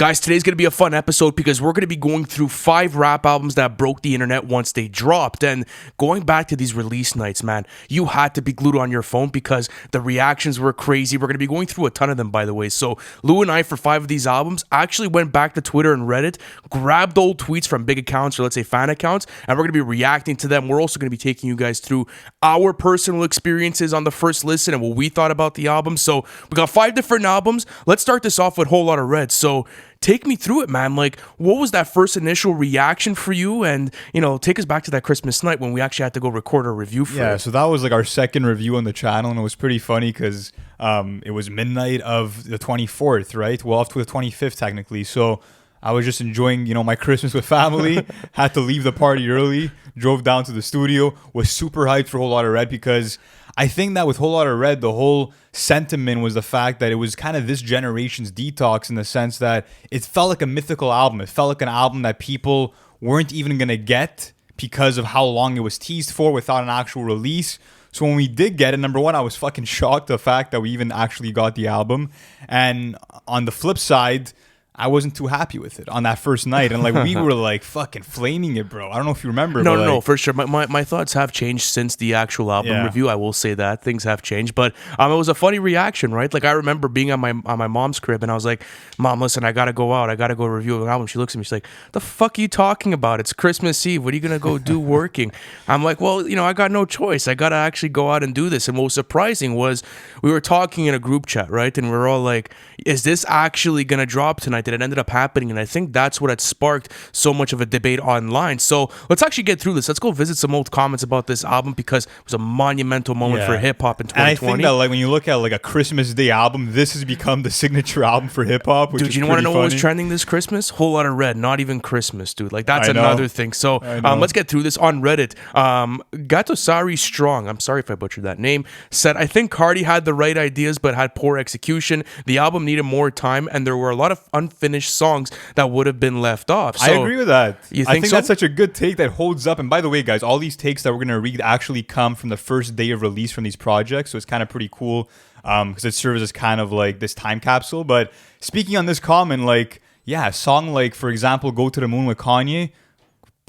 Guys, today's going to be a fun episode because we're going to be going through 5 rap albums that broke the internet once they dropped. And going back to these release nights, man, you had to be glued on your phone because the reactions were crazy. We're going to be going through a ton of them, by the way. So Lou and I, for 5 of these albums, actually went back to Twitter and Reddit, grabbed old tweets from big accounts or let's say fan accounts, and we're going to be reacting to them. We're also going to be taking you guys through our personal experiences on the first listen and what we thought about the album. So we got 5 different albums. Let's start this off with Whole Lotta Red. So take me through it, man. Like, what was that first initial reaction for you? And, you know, take us back to that Christmas night when we actually had to go record a review for it. Yeah, so that was like our second review on the channel, and it was pretty funny because it was midnight of the 24th, right? Well, up to the 25th, technically. So I was just enjoying, you know, my Christmas with family, had to leave the party early, drove down to the studio, was super hyped for Whole Lotta Red because I think that with Whole Lotta Red, the whole sentiment was the fact that it was kind of this generation's detox in the sense that it felt like a mythical album. It felt like an album that people weren't even going to get because of how long it was teased for without an actual release. So when we did get it, number one, I was fucking shocked the fact that we even actually got the album. And on the flip side, I wasn't too happy with it on that first night. And like we were like fucking flaming it, bro. I don't know if you remember. No, for sure. My thoughts have changed since the actual album review. I will say that things have changed, but it was a funny reaction, right? Like I remember being on my mom's crib and I was like, "Mom, listen, I gotta go out. I gotta go review an album." She looks at me, she's like, "The fuck are you talking about? It's Christmas Eve. What are you gonna go do working?" I'm like, "Well, you know, I got no choice. I gotta actually go out and do this." And what was surprising was we were talking in a group chat, right? And we are all like, "Is this actually gonna drop tonight?" And it ended up happening, and I think that's what had sparked so much of a debate online. So let's actually get through this. Let's go visit some old comments about this album because it was a monumental moment for hip-hop in 2020. And I think that like when you look at like a Christmas Day album, this has become the signature album for hip-hop, which dude, is you want to know what was trending this Christmas? Whole Lotta Red. Not even Christmas, dude. Like that's another thing. So let's get through this. On Reddit, Gatosari Strong, I'm sorry if I butchered that name, said, "I think Carti had the right ideas but had poor execution. The album needed more time and there were a lot of unfinished songs that would have been left off." So, I agree with that. I think so? that's such a good take that holds up. And by the way, guys, all these takes that we're going to read actually come from the first day of release from these projects. So it's kind of pretty cool because it serves as kind of like this time capsule. But speaking on this comment, like, yeah, a song like, for example, Go to the Moon with Kanye,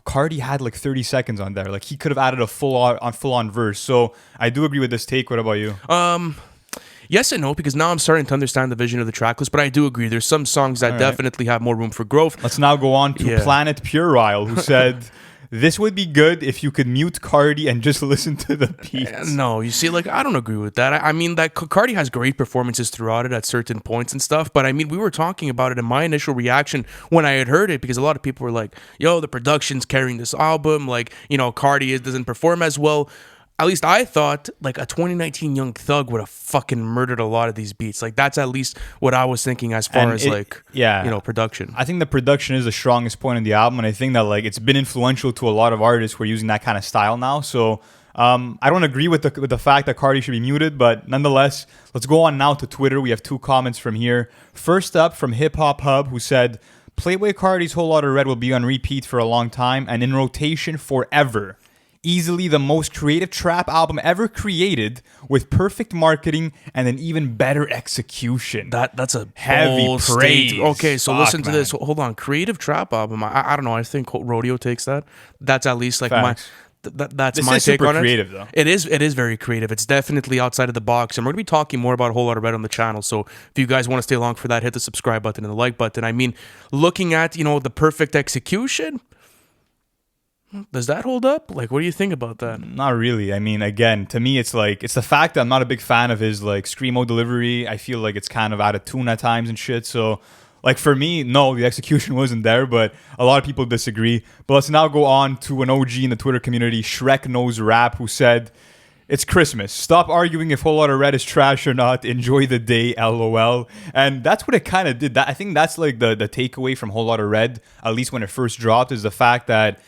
Carti had like 30 seconds on there. Like he could have added a full-on verse. So I do agree with this take. What about you? Yes and no, because now I'm starting to understand the vision of the track list, but I do agree. There's some songs that definitely have more room for growth. Let's now go on to Planet Puerile, who said, "This would be good if you could mute Carti and just listen to the beats." No, you see, like, I don't agree with that. I mean, that Carti has great performances throughout it at certain points and stuff, but I mean, we were talking about it in my initial reaction when I had heard it, because a lot of people were like, "Yo, the production's carrying this album, like, you know, Carti doesn't perform as well." At least I thought like a 2019 Young Thug would have fucking murdered a lot of these beats. Like that's at least what I was thinking as far as production. I think the production is the strongest point in the album, and I think that like it's been influential to a lot of artists who are using that kind of style now. So I don't agree with the fact that Carti should be muted, but nonetheless, let's go on now to Twitter. We have 2 comments from here. First up from Hip Hop Hub, who said, "Playboi Carti's Whole Lotta Red will be on repeat for a long time and in rotation forever. Easily the most creative trap album ever created, with perfect marketing and an even better execution." That's a heavy praise. Okay, so listen to this. Hold on. Creative trap album. I don't know. I think Rodeo takes that. That's at least like Facts. that's my take on it. Creative though. It is very creative. It's definitely outside of the box, and we're gonna be talking more about Whole Lotta Red on the channel. So if you guys want to stay along for that, hit the subscribe button and the like button. I mean, looking at, you know, the perfect execution, does that hold up? Like, what do you think about that? Not really. I mean, again, to me, it's like, it's the fact that I'm not a big fan of his like screamo delivery. I feel like it's kind of out of tune at times and shit. So like for me, no, the execution wasn't there, but a lot of people disagree. But let's now go on to an OG in the Twitter community, Shrek Knows Rap, who said, "It's Christmas. Stop arguing if Whole Lotta Red is trash or not. Enjoy the day, LOL." And that's what it kind of did. I think that's like the takeaway from Whole Lotta Red, at least when it first dropped, is the fact that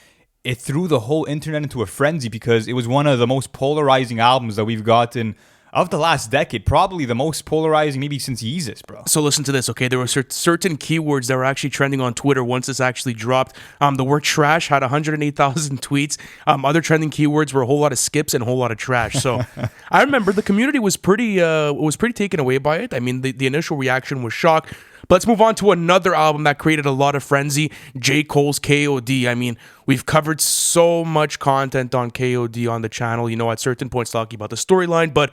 it threw the whole internet into a frenzy because it was one of the most polarizing albums that we've gotten of the last decade. Probably the most polarizing maybe since Yeezus, bro. So listen to this, okay? There were certain keywords that were actually trending on Twitter once this actually dropped. The word trash had 108,000 tweets. Other trending keywords were a whole lot of skips and a whole lot of trash. So I remember the community was pretty taken away by it. I mean, the initial reaction was shock. let's move on to another album that created a lot of frenzy, J. Cole's KOD. I mean, we've covered so much content on KOD on the channel, you know, at certain points talking about the storyline, but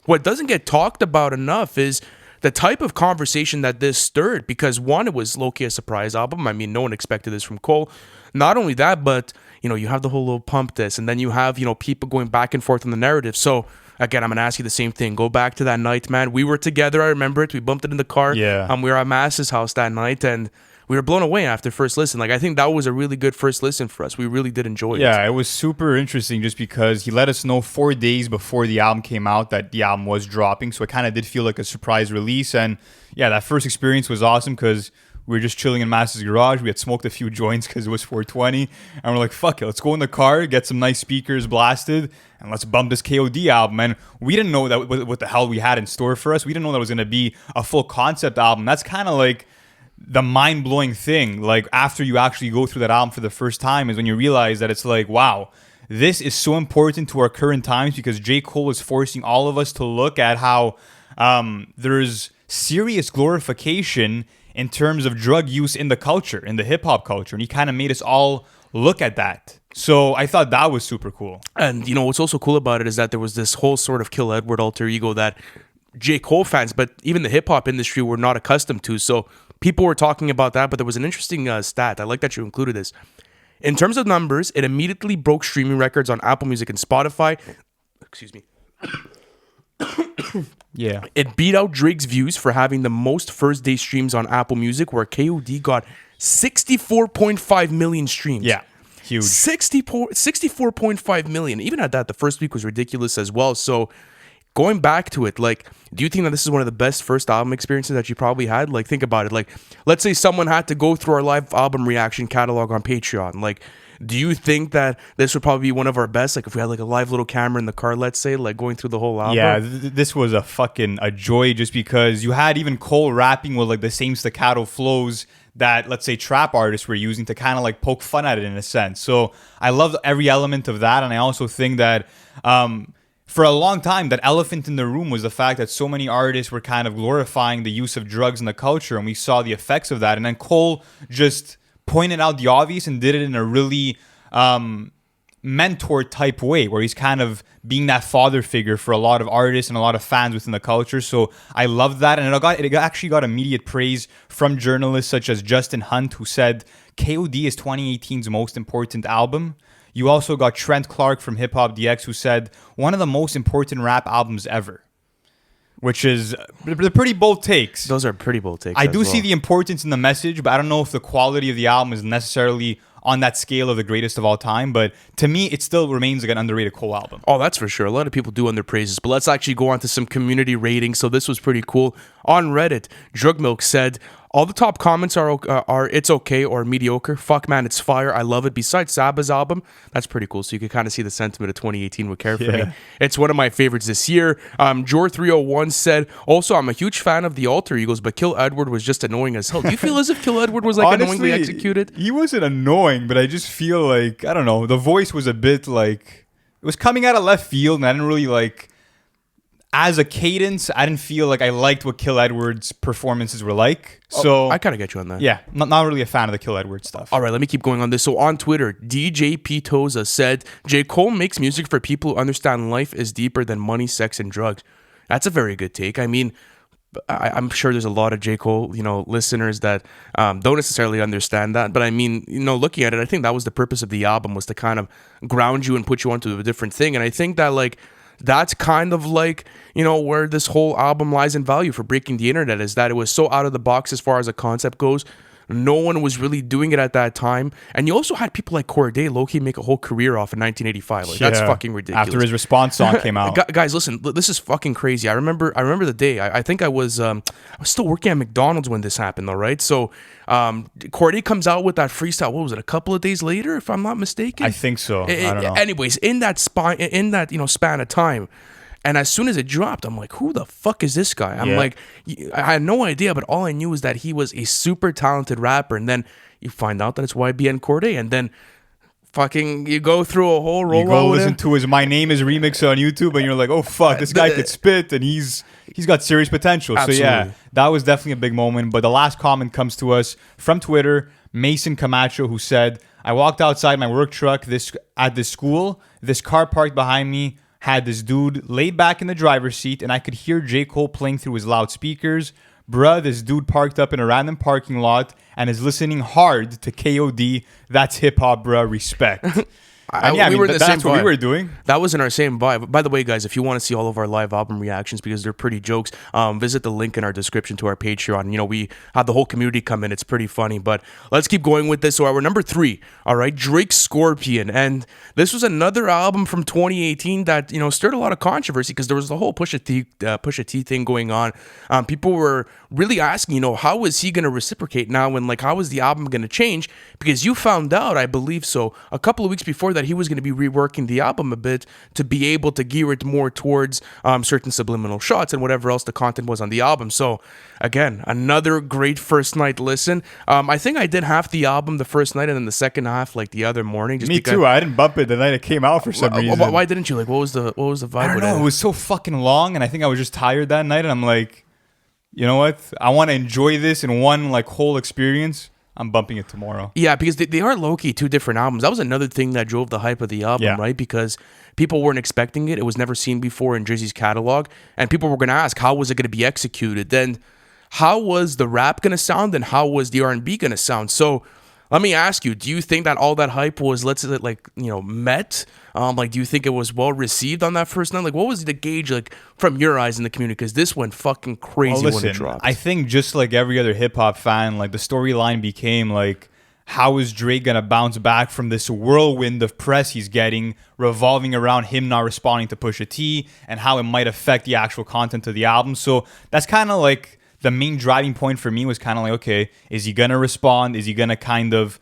what doesn't get talked about enough is the type of conversation that this stirred, because one, it was low-key a surprise album. I mean, no one expected this from Cole. Not only that, but, you know, you have the whole little pump this, and then you have, you know, people going back and forth on the narrative. So, again, I'm going to ask you the same thing. Go back to that night, man. We were together. I remember it. We bumped it in the car. Yeah. We were at Mass's house that night, and we were blown away after first listen. Like, I think that was a really good first listen for us. We really did enjoy it. Yeah, it was super interesting just because he let us know 4 days before the album came out that the album was dropping. So it kind of did feel like a surprise release. And yeah, that first experience was awesome because we were just chilling in Mass's garage. We had smoked a few joints because it was 420. And we're like, fuck it, let's go in the car, get some nice speakers blasted, and let's bump this KOD album. And we didn't know that what the hell we had in store for us. We didn't know that it was going to be a full concept album. That's kind of like the mind-blowing thing, like after you actually go through that album for the first time, is when you realize that it's like, wow, this is so important to our current times, because J. Cole is forcing all of us to look at how there's serious glorification in terms of drug use in the culture, in the hip-hop culture, and he kind of made us all look at that. So I thought that was super cool. And, you know, what's also cool about it is that there was this whole sort of Kill Edward alter ego that J. Cole fans, but even the hip-hop industry, were not accustomed to. So people were talking about that, but there was an interesting stat. I like that you included this. In terms of numbers, it immediately broke streaming records on Apple Music and Spotify. Excuse me. Yeah. It beat out Drake's views for having the most first-day streams on Apple Music, where KOD got 64.5 million streams. Yeah. Huge. 64.5 million. Even at that, the first week was ridiculous as well. So going back to it, like, do you think that this is one of the best first album experiences that you probably had? Like, think about it. Like, let's say someone had to go through our live album reaction catalog on Patreon. Like, do you think that this would probably be one of our best? Like, if we had like a live little camera in the car, let's say, like going through the whole album. Yeah, this was a joy, just because you had even Cole rapping with like the same staccato flows that, let's say, trap artists were using to kind of like poke fun at it in a sense. So I love every element of that, and I also think that for a long time, that elephant in the room was the fact that so many artists were kind of glorifying the use of drugs in the culture, and we saw the effects of that. And then Cole just pointed out the obvious and did it in a really mentor type way, where he's kind of being that father figure for a lot of artists and a lot of fans within the culture. So I love that, and it actually got immediate praise from journalists such as Justin Hunt, who said KOD is 2018's most important album. You also got Trent Clark from Hip Hop DX, who said one of the most important rap albums ever, which is they're pretty bold takes. Those are pretty bold takes. I do see the importance in the message, but I don't know if the quality of the album is necessarily on that scale of the greatest of all time. But to me, it still remains like an underrated Cole album. Oh, that's for sure. A lot of people do underpraises. But let's actually go on to some community ratings. So this was pretty cool. On Reddit, Drug Milk said, all the top comments are it's okay or mediocre. Fuck, man, it's fire. I love it. Besides Saba's album, that's pretty cool. So you can kind of see the sentiment of 2018 with Care For Me. It's one of my favorites this year. Jor301 said, also, I'm a huge fan of the alter egos, but Kill Edward was just annoying as hell. Do you feel as if Kill Edward was like Honestly, annoyingly executed? He wasn't annoying, but I just feel like, I don't know, the voice was a bit like, it was coming out of left field, and I didn't really like, as a cadence, I didn't feel like I liked what Kill Edward's performances were like. So I kind of get you on that. Yeah, not really a fan of the Kill Edward stuff. All right, let me keep going on this. So on Twitter, DJ Pitoza said, J. Cole makes music for people who understand life is deeper than money, sex, and drugs. That's a very good take. I mean, I'm sure there's a lot of J. Cole, listeners that don't necessarily understand that. But I mean, looking at it, I think that was the purpose of the album, was to kind of ground you and put you onto a different thing. And I think that, like, that's kind of like, where this whole album lies in value for breaking the internet, is that it was so out of the box as far as a concept goes. No one was really doing it at that time. And you also had people like Corday, Loki, make a whole career off in 1985. Like, that's fucking ridiculous. After his Response song came out. Guys, listen, this is fucking crazy. I remember the day. I think I was still working at McDonald's when this happened, though, right? So Corday comes out with that freestyle. What was it? A couple of days later, if I'm not mistaken. I think so. I don't know. Anyways, in that span of time. And as soon as it dropped, I'm like, who the fuck is this guy? I'm like, I had no idea, but all I knew was that he was a super talented rapper. And then you find out that it's YBN Corday. And then fucking you go through a whole rollout. You go listen to his My Name Is remix on YouTube, and you're like, oh fuck, this guy could spit, and he's he's got serious potential. Absolutely. So yeah, that was definitely a big moment. But the last comment comes to us from Twitter, Mason Camacho, who said, I walked outside my work truck at this school. This car parked behind me had this dude laid back in the driver's seat, and I could hear J. Cole playing through his loudspeakers. Bruh, this dude parked up in a random parking lot and is listening hard to KOD. That's hip-hop, bruh. Respect. We were in the same that's what we vibe. were doing. That was in our same vibe. By the way, guys, if you want to see all of our live album reactions because they're pretty jokes, visit the link in our description to our Patreon. You know, we had the whole community come in. It's pretty funny. But let's keep going with this. So our number 3, all right, Drake Scorpion. And this was another album from 2018 that, you know, stirred a lot of controversy because there was the whole Pusha T thing going on. People were really asking, you know, how is he going to reciprocate now, and like how is the album going to change? Because you found out, I believe so, a couple of weeks before that he was going to be reworking the album a bit to be able to gear it more towards certain subliminal shots and whatever else the content was on the album. So again, another great first night listen. I think I did half the album the first night and then the second half like the other morning. Me too. I didn't bump it the night it came out for some reason. Why didn't you? Like, what was the vibe? I don't with know. it? It was so fucking long, and I think I was just tired that night. And I'm like, you know what? I want to enjoy this in one like whole experience. I'm bumping it tomorrow. Yeah, because they are low-key 2 different albums. That was another thing that drove the hype of the album, right? Because people weren't expecting it. It was never seen before in Drizzy's catalog. And people were going to ask, how was it going to be executed? Then how was the rap going to sound and how was the R&B going to sound? So let me ask you, do you think that all that hype was, let's say, like, you know, met? Like, do you think it was well received on that first night? Like, what was the gauge, like, from your eyes in the community? Because this went fucking crazy when it dropped. I think just like every other hip-hop fan, like, the storyline became, like, how is Drake going to bounce back from this whirlwind of press he's getting revolving around him not responding to Pusha T and how it might affect the actual content of the album? So that's kind of, like, the main driving point for me was kind of like, okay, is he going to respond? Is he going to kind of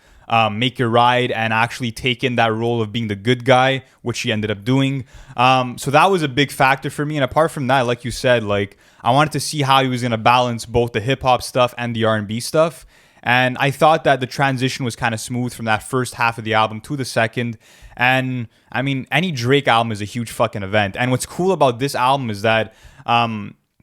make it right and actually take in that role of being the good guy, which he ended up doing? So that was a big factor for me. And apart from that, like you said, like I wanted to see how he was going to balance both the hip hop stuff and the R&B stuff. And I thought that the transition was kind of smooth from that first half of the album to the second. And I mean, any Drake album is a huge fucking event. And what's cool about this album is that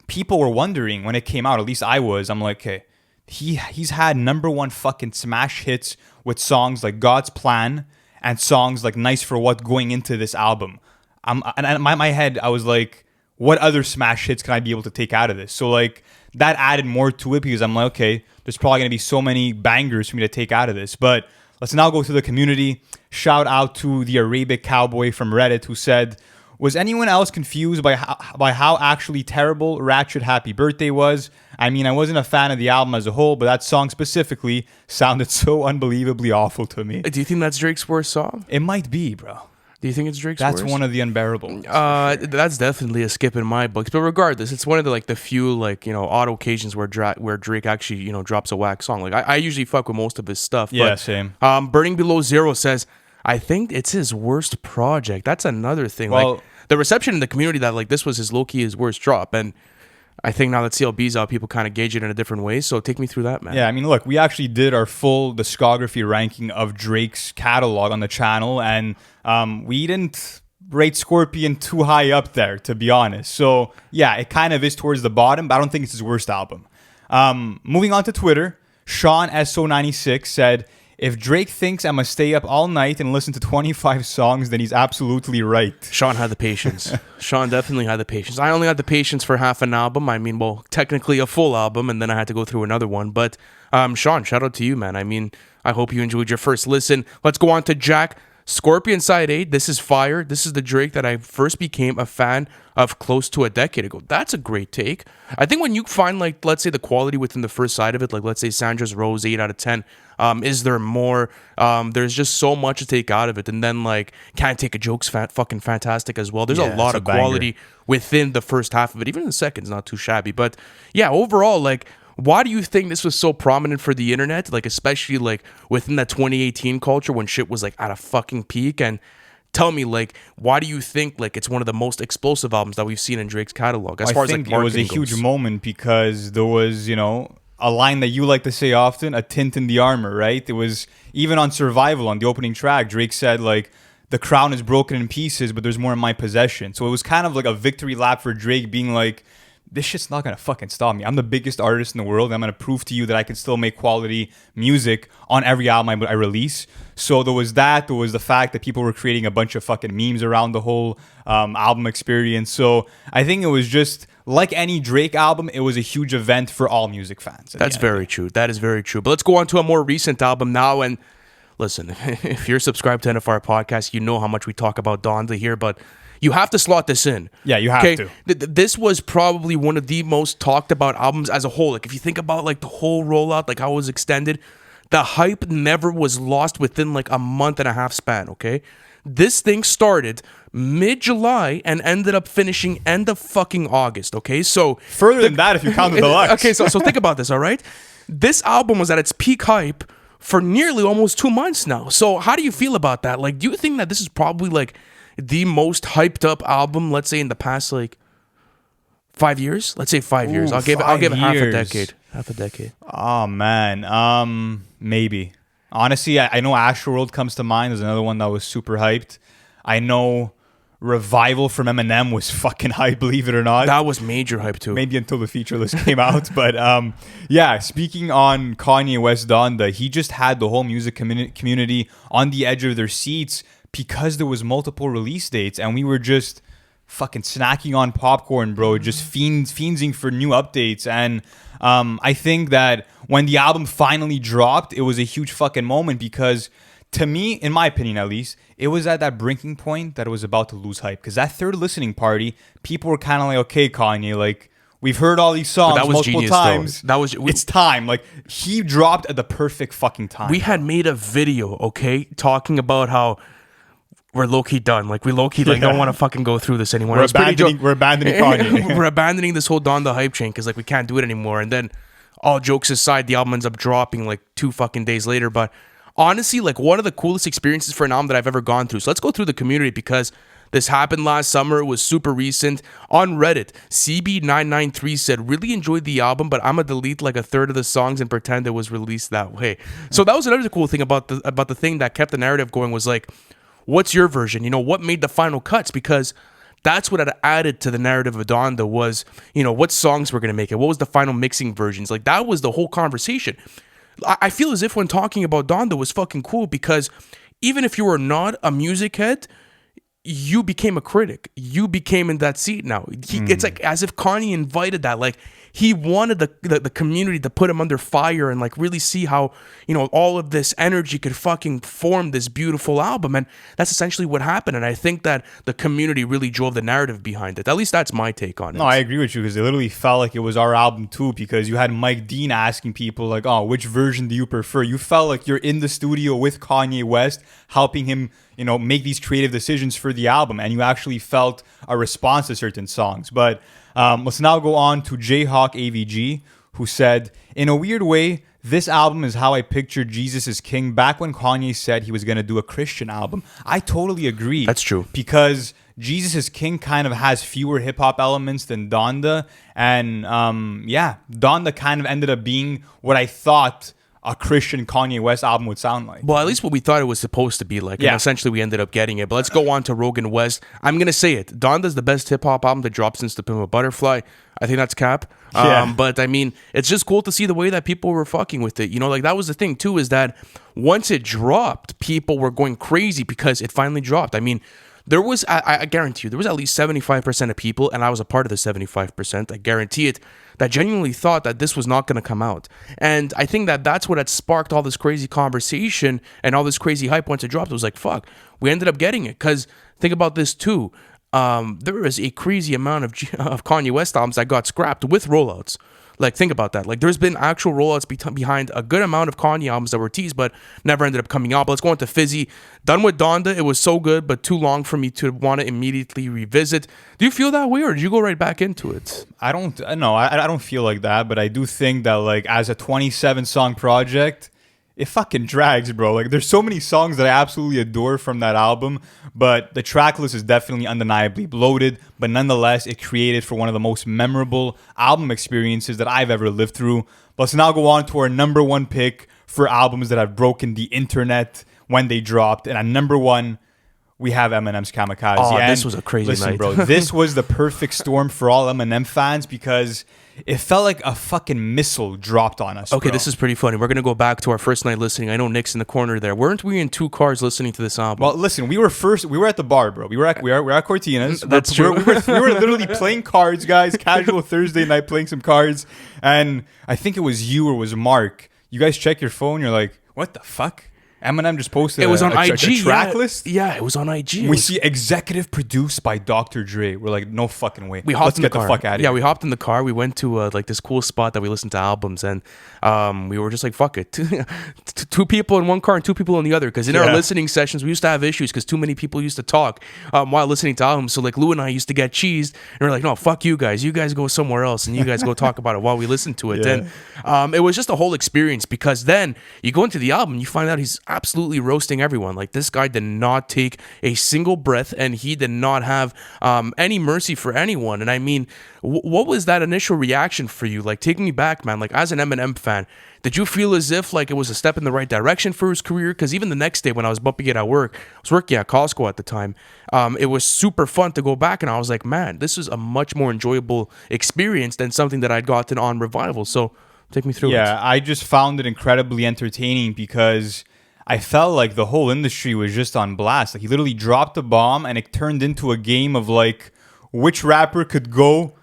people were wondering when it came out, at least I was, I'm like, okay, he's had #1 fucking smash hits with songs like God's Plan and songs like Nice for What going into this album. And in my head, I was like, what other smash hits can I be able to take out of this? So like that added more to it because I'm like, okay, there's probably going to be so many bangers for me to take out of this. But let's now go to the community. Shout out to the Arabic Cowboy from Reddit who said, was anyone else confused by how actually terrible Ratchet Happy Birthday was? I mean, I wasn't a fan of the album as a whole, but that song specifically sounded so unbelievably awful to me. Do you think that's Drake's worst song? It might be, bro. Do you think it's Drake's worst? That's one of the unbearables. That's definitely a skip in my books. But regardless, it's one of the few odd occasions where Drake actually drops a whack song. Like I usually fuck with most of his stuff. Yeah, but, same. Burning Below Zero says, I think it's his worst project. That's another thing. Well, like the reception in the community that this was his Loki his worst drop, and I think now that CLB's out, people kind of gauge it in a different way. So take me through that, man. Yeah, I mean, look, we actually did our full discography ranking of Drake's catalog on the channel, and we didn't rate Scorpion too high up there, to be honest. So yeah, it kind of is towards the bottom, but I don't think it's his worst album. Moving on to Twitter, Sean SO96 said, if Drake thinks I'm going to stay up all night and listen to 25 songs, then he's absolutely right. Sean had the patience. Sean definitely had the patience. I only had the patience for half an album. I mean, well, technically a full album, and then I had to go through another one. But Sean, shout out to you, man. I mean, I hope you enjoyed your first listen. Let's go on to Jack. Scorpion Side 8, this is fire. This is the Drake that I first became a fan of close to a decade ago. That's a great take. I think when you find, let's say the quality within the first side of it, like let's say Sandra's Rose, 8 out of 10, is there more? There's just so much to take out of it. And then Can't Take a Joke's fucking fantastic as well. There's a lot of quality within the first half of it. Even the second's not too shabby. But yeah, overall, why do you think this was so prominent for the internet? Especially within that 2018 culture when shit was at a fucking peak. And tell me, why do you think it's one of the most explosive albums that we've seen in Drake's catalog? I think it was a huge moment because there was, a line that you like to say often, a tint in the armor, right? It was even on Survival on the opening track, Drake said the crown is broken in pieces, but there's more in my possession. So it was kind of like a victory lap for Drake being this shit's not gonna fucking stop me. I'm the biggest artist in the world. And I'm gonna prove to you that I can still make quality music on every album I release. So there was that. There was the fact that people were creating a bunch of fucking memes around the whole album experience. So I think it was just like any Drake album. It was a huge event for all music fans. That's very true. That is very true. But let's go on to a more recent album now. And listen, if you're subscribed to NFR Podcast, you know how much we talk about Donda here, but you have to slot this in. Yeah, you have to. This was probably one of the most talked about albums as a whole. Like, if you think about like the whole rollout, like how it was extended, the hype never was lost within like a month and a half span, okay? This thing started mid-July and ended up finishing end of fucking August, okay? So further than that if you count the deluxe. Okay, so think about this, all right? This album was at its peak hype for nearly almost 2 months now. So how do you feel about that? Like, do you think that this is probably like the most hyped up album, let's say, in the past like 5 years? Let's say 5 years. I'll give it half a decade. Half a decade. Oh man, maybe. Honestly, I know Astroworld comes to mind as another one that was super hyped. I know Revival from Eminem was fucking hype, believe it or not. That was major hype too. Maybe until the feature list came out. But yeah, speaking on Kanye West Donda, he just had the whole music community on the edge of their seats because there was multiple release dates and we were just fucking snacking on popcorn, bro, just fiending for new updates. And I think that when the album finally dropped, it was a huge fucking moment because, to me, in my opinion at least, it was at that breaking point that it was about to lose hype. Because that third listening party, people were kind of like, okay, Kanye, like, we've heard all these songs multiple times. It's time. Like, he dropped at the perfect fucking time. We had made a video, okay, talking about how we're low-key done. Like, we low-key don't want to fucking go through this anymore. We're abandoning Kanye. We're abandoning this whole Donda hype train because, like, we can't do it anymore. And then, all jokes aside, the album ends up dropping, like, 2 fucking days later. But honestly, like, one of the coolest experiences for an album that I've ever gone through. So let's go through the community because this happened last summer. It was super recent. On Reddit, CB993 said, really enjoyed the album, but I'm going to delete like a third of the songs and pretend it was released that way. So that was another cool thing about the thing that kept the narrative going was like, what's your version? You know, what made the final cuts? Because that's what had added to the narrative of Donda was, you know, what songs were going to make it? What was the final mixing versions? Like, that was the whole conversation. I feel as if when talking about Donda was fucking cool because even if you were not a music head, you became a critic. You became in that seat now. It's like as if Kanye invited that. Like, he wanted the community to put him under fire and like really see how, you know, all of this energy could fucking form this beautiful album. And that's essentially what happened. And I think that the community really drove the narrative behind it. At least that's my take on it. No, I agree with you because it literally felt like it was our album too because you had Mike Dean asking people like, oh, which version do you prefer? You felt like you're in the studio with Kanye West helping him, you know, make these creative decisions for the album. And you actually felt a response to certain songs. But let's now go on to Jayhawk AVG, who said, in a weird way, this album is how I pictured Jesus as King back when Kanye said he was going to do a Christian album. I totally agree. That's true. Because Jesus as King kind of has fewer hip-hop elements than Donda. And yeah, Donda kind of ended up being what I thought a Christian Kanye West album would sound like. Well, at least what we thought it was supposed to be like. Yeah. And essentially we ended up getting it. But let's go on to Rogan West. I'm going to say it. Donda's the best hip-hop album that dropped since The Pimp a Butterfly. I think that's cap. Yeah. But I mean, it's just cool to see the way that people were fucking with it. You know, like that was the thing too, is that once it dropped, people were going crazy because it finally dropped. I mean, there was, I guarantee you, there was at least 75% of people, and I was a part of the 75%, I guarantee it, that genuinely thought that this was not going to come out. And I think that that's what had sparked all this crazy conversation and all this crazy hype once it dropped. It was like, fuck, we ended up getting it. Because think about this too. There was a crazy amount of Kanye West albums that got scrapped with rollouts. Like, think about that. Like, there's been actual rollouts behind a good amount of Kanye albums that were teased, but never ended up coming out. But let's go on to Fizzy. Done with Donda. It was so good, but too long for me to want to immediately revisit. Do you feel that way, or did you go right back into it? I don't feel like that, but I do think that, like, as a 27-song project, it fucking drags, bro. Like, there's so many songs that I absolutely adore from that album, but the track list is definitely undeniably bloated, but nonetheless, it created for one of the most memorable album experiences that I've ever lived through. Let's now go on to our number one pick for albums that have broken the internet when they dropped. And at number one, we have Eminem's Kamikaze. Oh, And this was a crazy listen, night. bro, this was the perfect storm for all Eminem fans because it felt like a fucking missile dropped on us. Okay, bro. this is pretty funny. We're gonna go back to our first night listening. I know Nick's in the corner there. Weren't we in 2 cars listening to this album? Well, listen, we were at the bar, bro. We were at Cortina's. That's true. We were literally playing cards, guys. Casual Thursday night playing some cards. And I think it was you or it was Mark. You guys check your phone. You're like, what the fuck? Eminem just posted it was on a IG track list. Yeah, it was on IG. We see executive produced by Dr. Dre. We're like, no fucking way. We hopped Let's in get the car. the fuck out of Yeah, here. we hopped in the car. We went to like this cool spot that we listened to albums, and we were just like, fuck it. 2 people in one car and 2 people in the other. Because in our listening sessions, we used to have issues because too many people used to talk while listening to albums. So like Lou and I used to get cheesed, and we're like, no, fuck you guys. You guys go somewhere else, and you guys go talk about it while we listen to it. Yeah. And it was just a whole experience because then you go into the album, you find out he's absolutely roasting everyone. Like this guy did not take a single breath, and he did not have any mercy for anyone. And I mean, what was that initial reaction for you? Like, take me back, man. Like, as an Eminem fan, did you feel as if like it was a step in the right direction for his career? Because even the next day when I was bumping it at work, I was working at Costco at the time. It was super fun to go back, and I was like, man, this is a much more enjoyable experience than something that I'd gotten on Revival. So take me through it. Yeah, I just found it incredibly entertaining because I felt like the whole industry was just on blast. Like he literally dropped a bomb and it turned into a game of like which rapper could go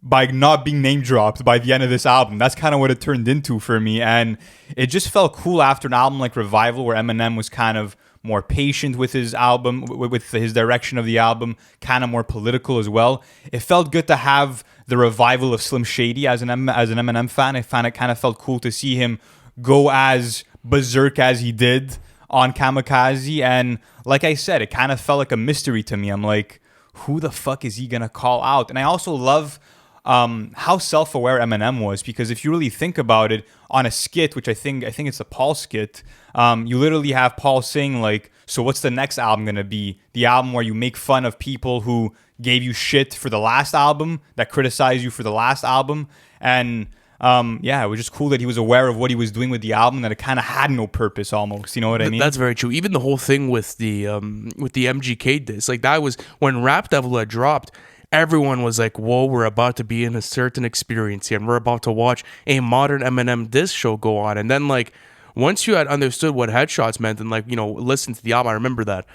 by not being name dropped by the end of this album. That's kind of what it turned into for me. And it just felt cool after an album like Revival where Eminem was kind of more patient with his album, with his direction of the album, kind of more political as well. It felt good to have the revival of Slim Shady as an Eminem fan. I found it kind of felt cool to see him go as berserk as he did on Kamikaze. And like I said, it kind of felt like a mystery to me. I'm like, who the fuck is he gonna call out? And I also love how self-aware Eminem was, because if you really think about it, on a skit, which I think it's a Paul skit, you literally have Paul saying like, so what's the next album gonna be? The album where you make fun of people who gave you shit for the last album, that criticized you for the last album. And it was just cool that he was aware of what he was doing with the album, that it kind of had no purpose almost. You know what I mean? That's very true. Even the whole thing with the MGK diss, like that was when Rap Devil had dropped. Everyone was like, whoa, we're about to be in a certain experience here, and we're about to watch a modern Eminem diss show go on. And then, like, once you had understood what Headshots meant and, like, you know, listened to the album, I remember that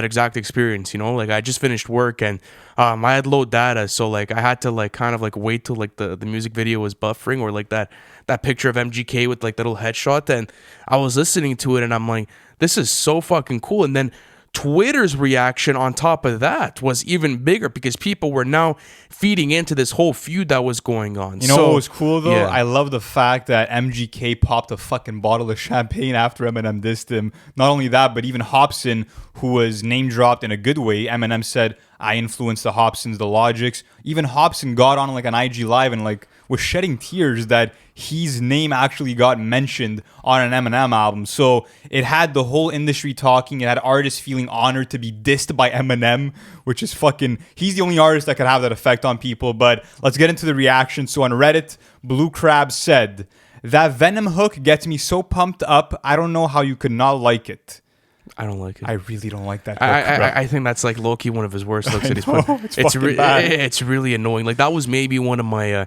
exact experience, you know? Like, I just finished work, and I had low data, so, like, I had to, like, kind of, like, wait till, like, the music video was buffering, or, like, that picture of MGK with, like, that little headshot, and I was listening to it, and I'm like, this is so fucking cool. And then Twitter's reaction on top of that was even bigger because people were now feeding into this whole feud that was going on. You know what was cool though? Yeah. I love the fact that MGK popped a fucking bottle of champagne after Eminem dissed him. Not only that, but even Hobson, who was name dropped in a good way, Eminem said, I influenced the Hobsons, the Logics. Even Hobson got on like an IG Live and like was shedding tears that his name actually got mentioned on an Eminem album. So it had the whole industry talking. It had artists feeling honored to be dissed by Eminem, which is fucking, he's the only artist that could have that effect on people. But let's get into the reaction. So on Reddit, Blue Crab said, that Venom hook gets me so pumped up, I don't know how you could not like it. I don't like it. I really don't like that. I think that's like low-key one of his worst looks that he's put. It's really annoying. Like that was maybe one of my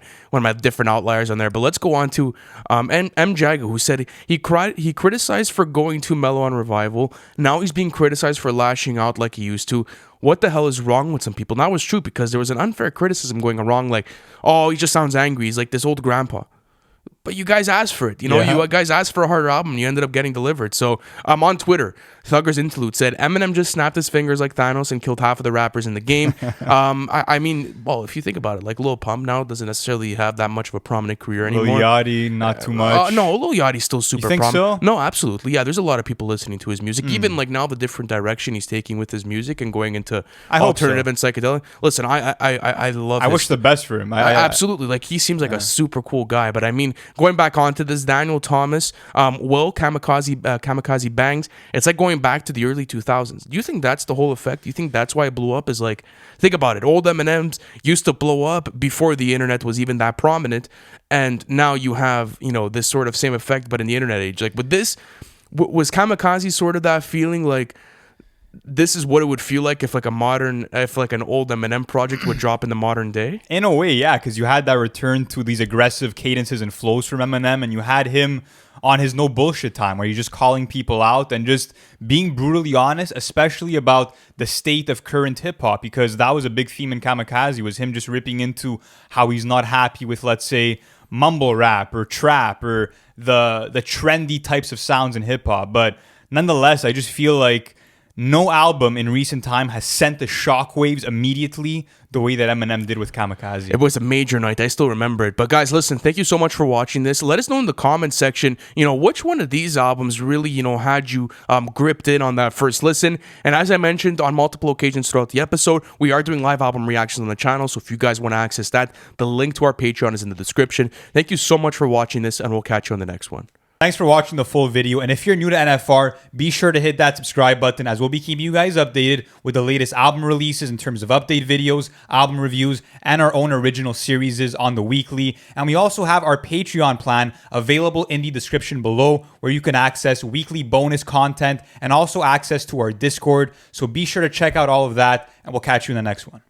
different outliers on there. But let's go on to M Jagger, who said he criticized for going too mellow on Revival. Now he's being criticized for lashing out like he used to. What the hell is wrong with some people? Now it's true because there was an unfair criticism going wrong. Like, oh, he just sounds angry. He's like this old grandpa. But you guys asked for it. You know, you guys asked for a harder album and you ended up getting delivered. So on Twitter, Thugger's Interlude said, Eminem just snapped his fingers like Thanos and killed half of the rappers in the game. I mean, well, if you think about it, like Lil Pump now doesn't necessarily have that much of a prominent career anymore. Lil Yachty, not too much. No, Lil Yachty's still super prominent. So? No, absolutely. Yeah, there's a lot of people listening to his music. Even like now the different direction he's taking with his music and going into alternative and psychedelic. Listen, I love I wish the best for him. Absolutely. Like he seems like a super cool guy. But I mean, going back onto this, Daniel Thomas, Kamikaze bangs. It's like going back to the early 2000s. Do you think that's the whole effect? Do you think that's why it blew up? Is like, think about it. Old Eminems used to blow up before the internet was even that prominent, and now you have, you know, this sort of same effect, but in the internet age. Like, with this, was Kamikaze sort of that feeling like this is what it would feel like if like an old Eminem project would drop in the modern day? In a way, yeah, because you had that return to these aggressive cadences and flows from Eminem, and you had him on his no bullshit time where he's just calling people out and just being brutally honest, especially about the state of current hip hop, because that was a big theme in Kamikaze, was him just ripping into how he's not happy with, let's say, mumble rap or trap or the trendy types of sounds in hip hop. But nonetheless, I just feel like no album in recent time has sent the shockwaves immediately the way that Eminem did with Kamikaze. It was a major night. I still remember it. But guys, listen, thank you so much for watching this. Let us know in the comment section, which one of these albums really, had you gripped in on that first listen. And as I mentioned on multiple occasions throughout the episode, we are doing live album reactions on the channel. So if you guys want to access that, the link to our Patreon is in the description. Thank you so much for watching this, and we'll catch you on the next one. Thanks for watching the full video, and if you're new to NFR, be sure to hit that subscribe button, as we'll be keeping you guys updated with the latest album releases in terms of update videos, album reviews, and our own original series on the weekly. And we also have our Patreon plan available in the description below, where you can access weekly bonus content and also access to our Discord. So be sure to check out all of that, and we'll catch you in the next one.